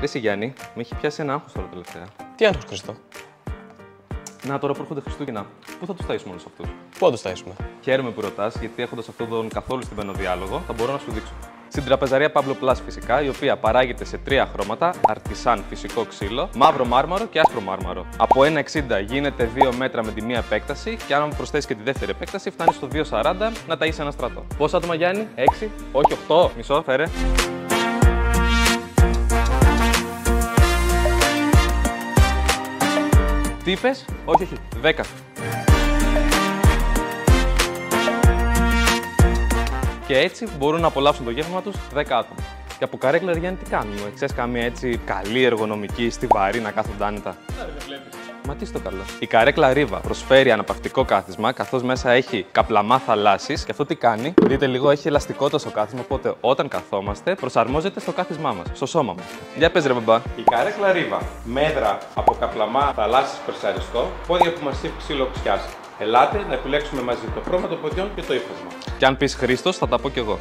Ρε εσύ Γιάννη, με έχει πιάσει ένα άγχος τώρα τελευταία. Τι άγχος, Χριστό? Να τώρα που έρχονται Χριστούγεννα, πού θα τους ταΐσουμε όλους αυτούς? Πού θα τους ταΐσουμε? Χαίρομαι που ρωτάς, γιατί έχοντας αυτόν τον καθόλου στιβενό διάλογο, θα μπορώ να σου δείξω. Στην τραπεζαρία Pablo Plus φυσικά, η οποία παράγεται σε 3 χρώματα: αρτισάν, φυσικό ξύλο, μαύρο μάρμαρο και άσπρο μάρμαρο. Από 1,60 γίνεται 2 μέτρα με τη μία επέκταση, και αν προσθέσει και τη δεύτερη επέκταση, φτάνει στο 2,40 να ταΐσει ένα στρατό. Πόσα άτομα, Γιάννη? 6, όχι 8, μισό, φέρε. Τι είπες? Όχι, 10. Και έτσι μπορούν να απολαύσουν το γεύμα τους 10 άτομα. Και από καρέκλα, Γιάννη, τι κάνουμε? Ξέρεις καμία έτσι καλή εργονομική, στιβαρή να κάθονται άνετα? Δεν βλέπεις. Μα τι στο καλό. Η καρέκλα Riva προσφέρει αναπαυτικό κάθισμα, καθώς μέσα έχει καπλαμά θαλάσσης, και αυτό τι κάνει? Δείτε λίγο, έχει ελαστικότητα στο κάθισμα, οπότε όταν καθόμαστε προσαρμόζεται στο κάθισμά μας, στο σώμα μας. Για πες ρε μπαμπά. Η καρέκλα Riva με έδρα από καπλαμά θαλάσσης περσαριστό, πόδια που μας έχει ξύλο πιάσει. Ελάτε να επιλέξουμε μαζί το χρώμα των ποδιών και το ύφασμα. Και αν πεις Χρήστος, θα τα πω κι εγώ.